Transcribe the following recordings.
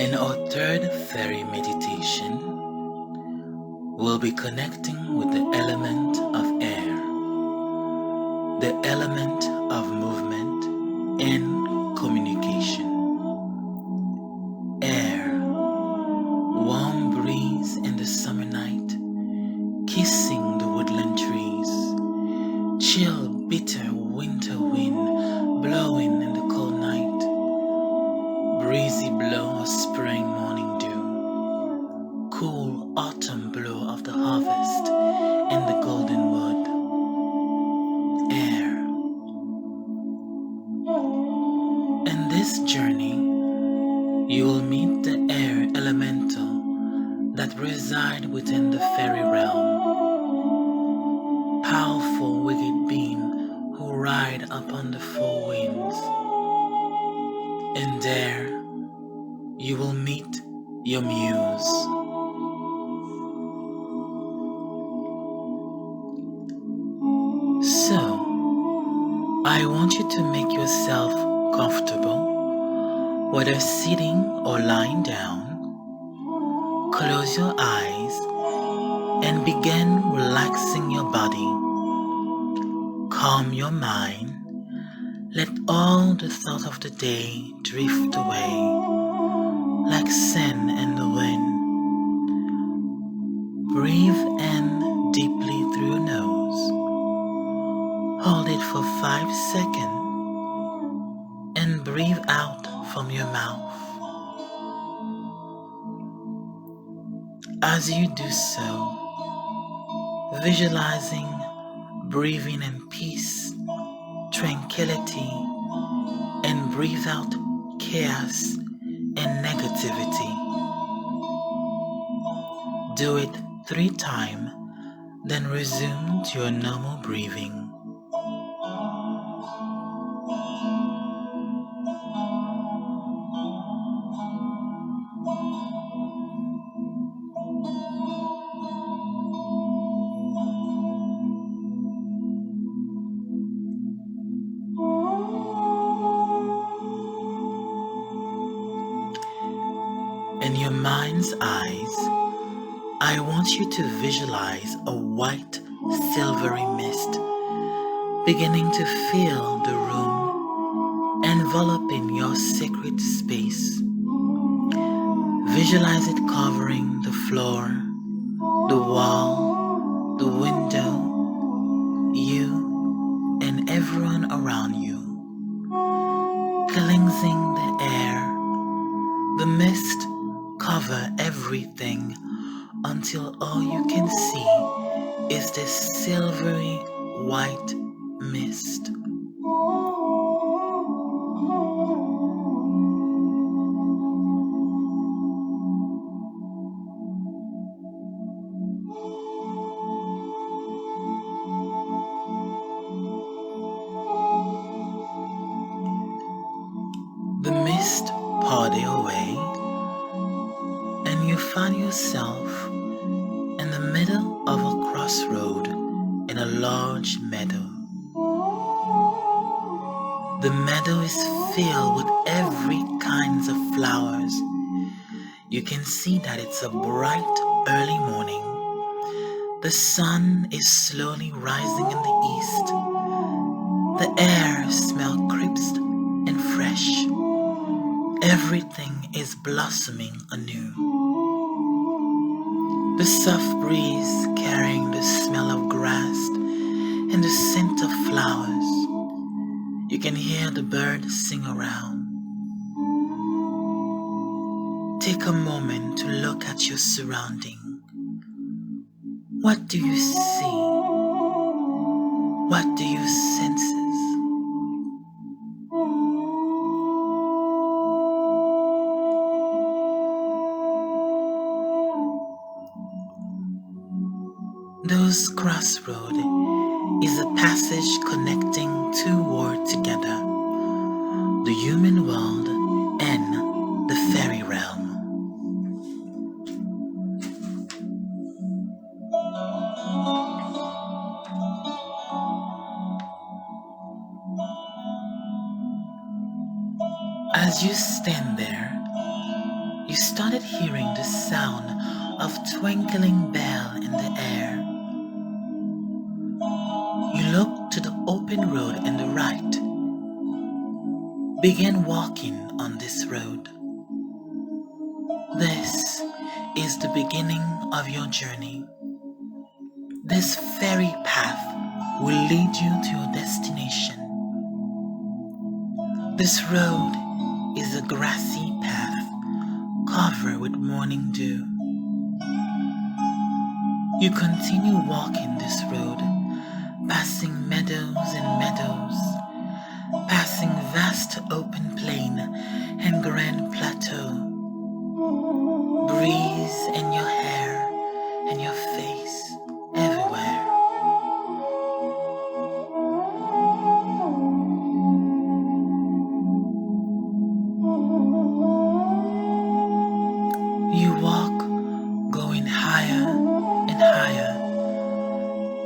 In our third fairy meditation, we'll be connecting with the element of air, the element of movement and communication. Air, warm breeze in the summer night, kissing the woodland trees, chill bitter winter wind blowing in the cold night, breezy blow of spring morning dew, cool autumn blow of the harvest in the golden wood. Air. In this journey, you will meet the air elemental that reside within the fairy realm. Powerful wicked being who ride upon the four winds. And there you will meet your muse. So, I want you to make yourself comfortable, whether sitting or lying down. Close your eyes and begin relaxing your body. Calm your mind. Let all the thought of the day drift away like sand in the wind. Breathe in deeply through your nose. Hold it for 5 seconds and breathe out from your mouth. As you do so, visualizing breathing in peace, tranquility, and breathe out chaos and negativity. Do it 3 times, then resume to your normal breathing. In your mind's eyes, I want you to visualize a white, silvery mist beginning to fill the room, enveloping your sacred space. Visualize it covering the floor, the wall, the window, you, and everyone around you. Cleansing the air, the mist cover everything until all you can see is this silvery white mist. The mist parted away, and you find yourself in the middle of a crossroad in a large meadow. The meadow is filled with every kinds of flowers. You can see that it's a bright early morning. The sun is slowly rising in the east. The air smells crisp and fresh. Everything is blossoming anew. The soft breeze carrying the smell of grass and the scent of flowers. You can hear the birds sing around. Take a moment to look at your surrounding. What do you see? What do you sense? Those crossroads is a passage connecting 2 worlds together, the human world and the fairy realm. As you stand there, you started hearing the sound of twinkling bell in the air. You looked to the open road on the right. Begin walking on this road. This is the beginning of your journey. This fairy path will lead you to your destination. This road is a grassy path covered with morning dew. You continue walking this road, passing meadows and meadows, passing vast open plain and grand plateau. Breeze in your hair and your face everywhere. You walk, going higher and higher,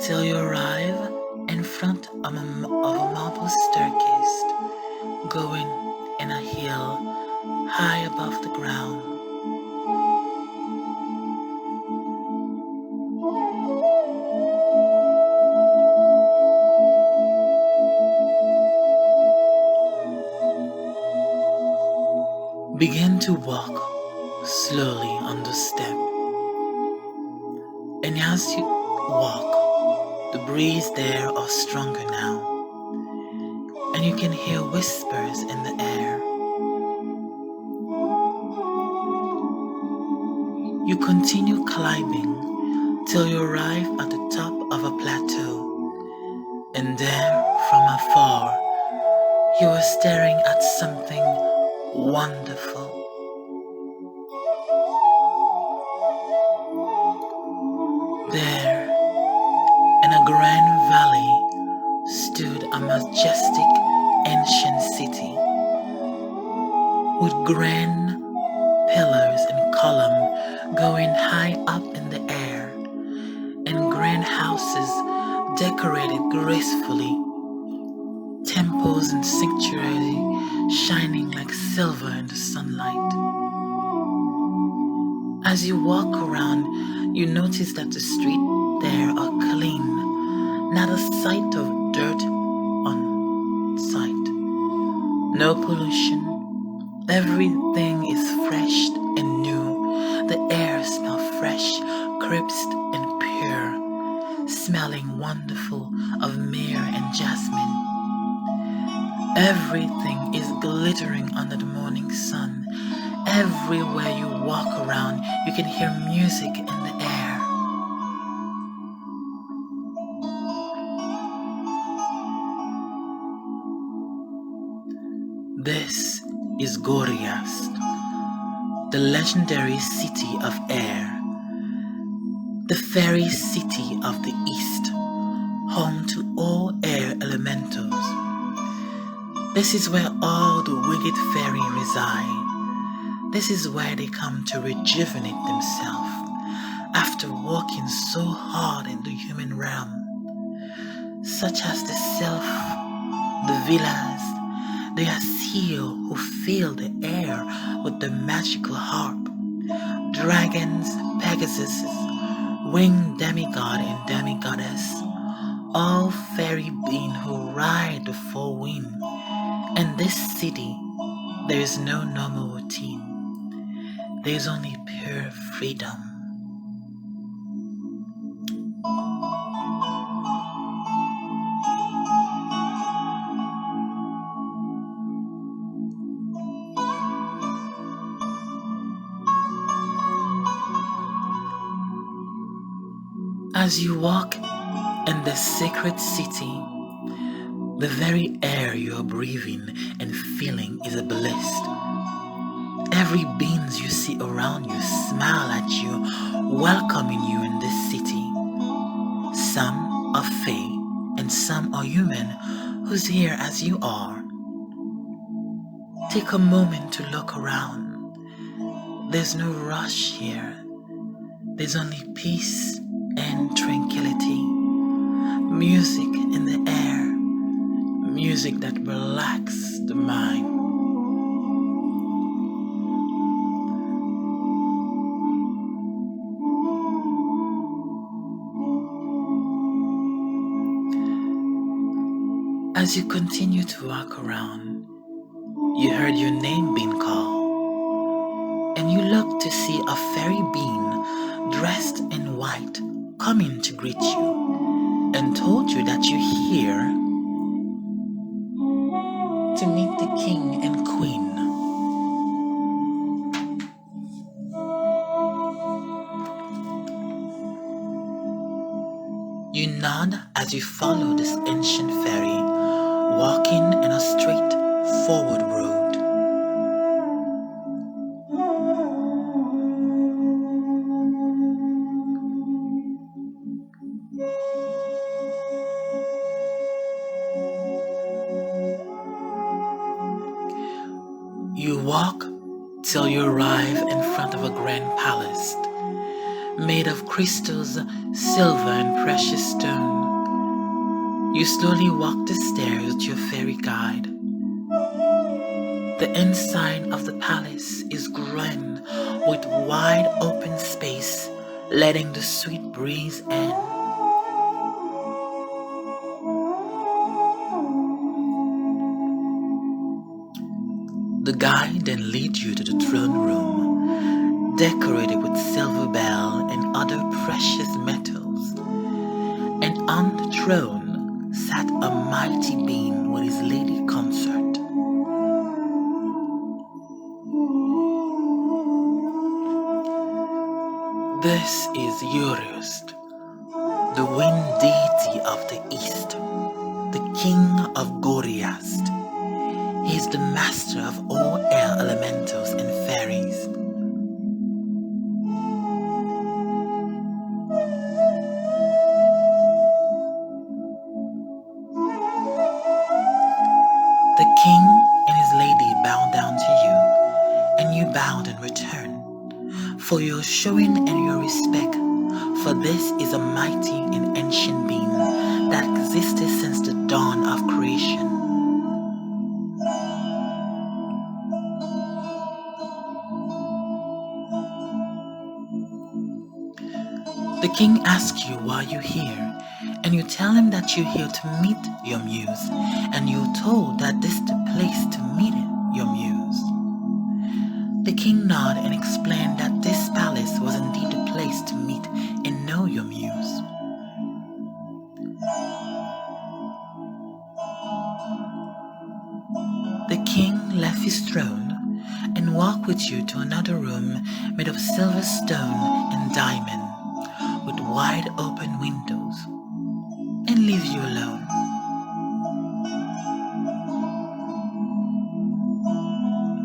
till you arrive in front of a marble staircase, going in a hill high above the ground. Begin to walk slowly on the step, and as you walk, the breeze there are stronger now, and you can hear whispers in the air. You continue climbing till you arrive at the top of a plateau, and there, from afar, you are staring at something wonderful. There, in a grand valley, stood a majestic ancient city, with grand pillars and columns going high up in the air, and grand houses decorated gracefully, temples and sanctuaries shining like silver in the sunlight. As you walk around, you notice that the streets there are clean, not a sight of dirt on sight. No pollution, everything is fresh and new. The air smells fresh, crisp and pure, smelling wonderful of myrrh and jasmine. Everything is glittering under the morning sun. Everywhere you walk around, you can hear music in the air. This is Gorias, the legendary city of air, the fairy city of the east, home to all air elementals. This is where all the wicked fairy reside. This is where they come to rejuvenate themselves after working so hard in the human realm, such as the self, the villas, the Asio who fill the air with the magical harp, dragons, Pegasus, winged demigod and demigoddess, all fairy beings who ride the four winds. In this city, there is no normal routine. There is only pure freedom. As you walk in the sacred city, the very air you are breathing and feeling is a bliss. Every being you see around you smile at you, welcoming you in this city. Some are fae and some are human who's here as you are. Take a moment to look around. There's no rush here. There's only peace and tranquility. Music in the air. Music that relaxes the mind. As you continue to walk around, you heard your name being called, and you looked to see a fairy being dressed in white coming to greet you and told you that you're here to meet the king and queen. You nod as you follow this ancient fairy, walking in a straight forward road. You walk till you arrive in front of a grand palace, made of crystals, silver, and precious stone. You slowly walk the stairs with your fairy guide. The inside of the palace is grand with wide open space, letting the sweet breeze in. The guide then leads you to the throne room, decorated with silver bell and other precious metals. And on the throne sat a mighty being with his lady consort. This is Urius, the wind deity of the east, the king of Goriast. He is the master of all air elementals and fairies. The king and his lady bowed down to you, and you bowed in return, for your showing and your respect, for this is a mighty and ancient being that existed since the dawn of creation. The king asks you why you're here, and you tell him that you're here to meet your muse, and you're told that this is the place to meet your muse. The king nodded and explained that this palace was indeed the place to meet and know your muse. The king left his throne and walked with you to another room made of silver stone and diamond, with wide open windows, and leaves you alone.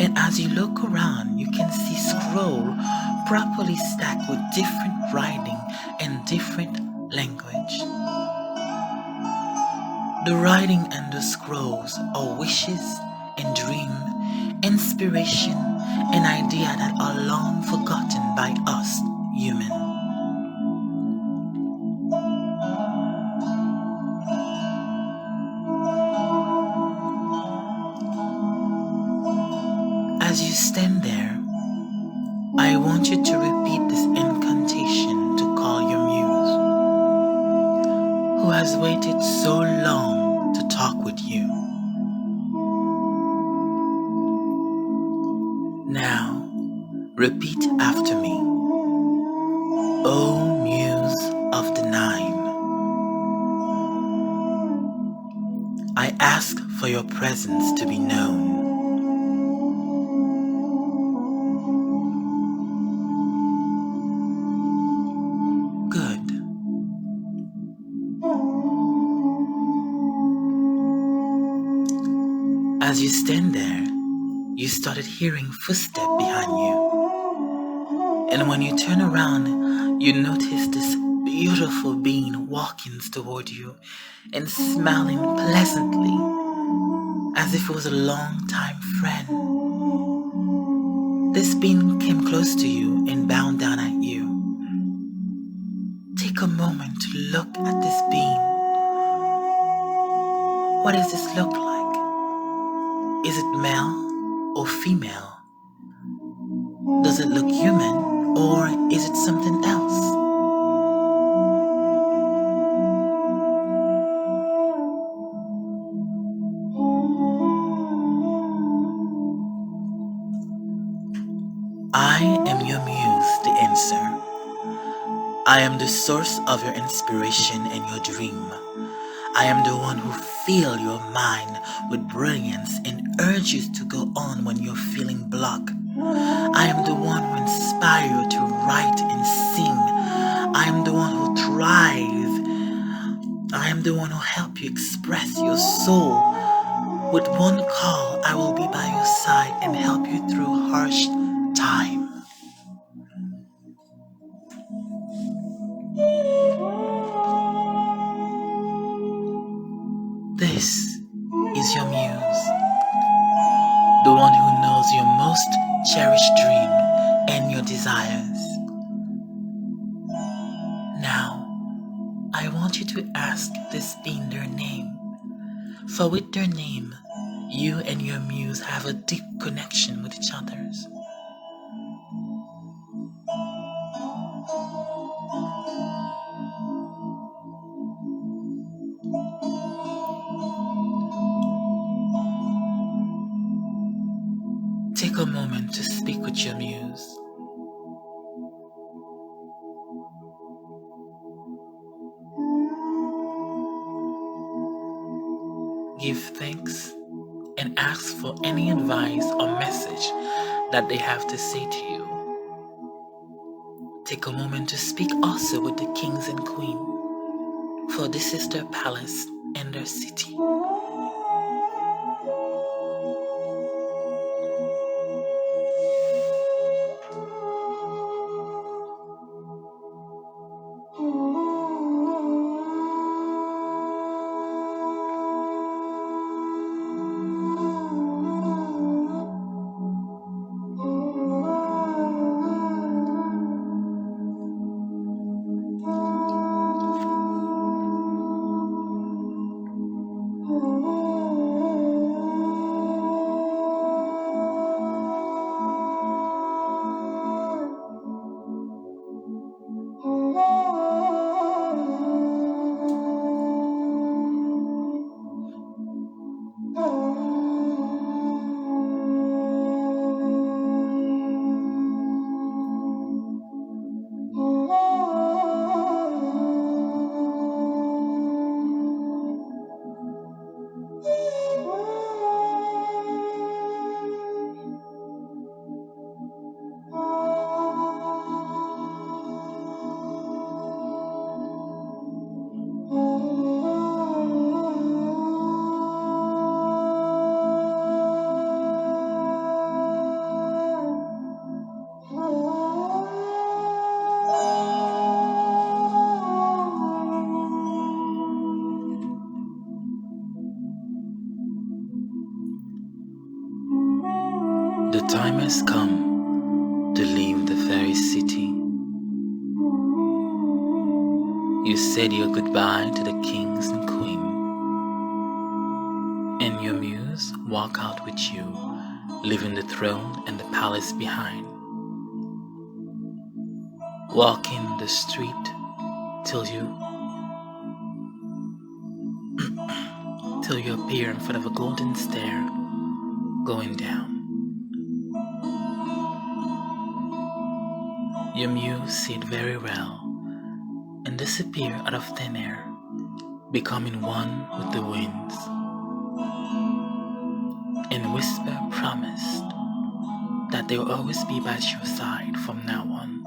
And as you look around, you can see scroll properly stacked with different writing and different language. The writing and the scrolls are wishes and dream, inspiration and idea that are long forgotten by us human. As you stand there, I want you to repeat this incantation to call your muse, who has waited so long to talk with you. Now, repeat after me. O Muse of the Nine, I ask for your presence to be known. As you stand there, you started hearing footsteps behind you. And when you turn around, you notice this beautiful being walking toward you and smiling pleasantly, as if it was a long-time friend. This being came close to you and bowed down at you. Take a moment to look at this being. What does this look like? Is it male or female? Does it look human or is it something else? I am the source of your inspiration and your dream. I am the one who fills your mind with brilliance and urges to go on when you're feeling blocked. I am the one who inspires you to write and sing. I am the one who thrives. I am the one who helps you express your soul. With one call, I will be by your side and help you through harsh time. This is your muse, the one who knows your most cherished dream and your desires. Now, I want you to ask this in their name, for with their name, you and your muse have a deep connection with each other. Take a moment to speak with your muse. Give thanks and ask for any advice or message that they have to say to you. Take a moment to speak also with the kings and queen, for this is their palace and their city. The time has come to leave the fairy city. You said your goodbye to the kings and queen, and your muse walk out with you, leaving the throne and the palace behind. Walking the street till you appear in front of a golden stair going down. Your muse see it very well and disappear out of thin air, becoming one with the winds, and whisper promised that they will always be by your side from now on.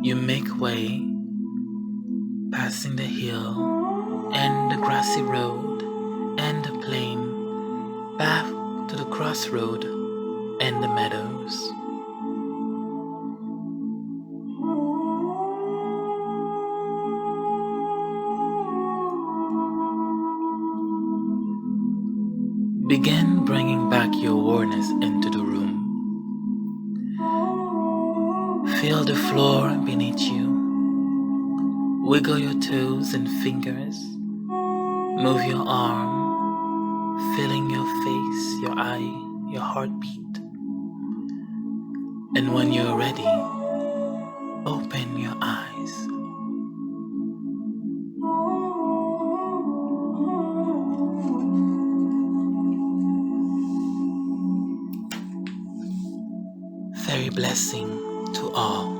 You make way, passing the hill and the grassy road and the plain, back to the crossroad and the meadows. Begin bringing back your awareness into the room. Feel the floor beneath you. Wiggle your toes and fingers. Move your arm, feeling your face, your eye, your heartbeat. And when you're ready, open your eyes. Fairy blessing to all.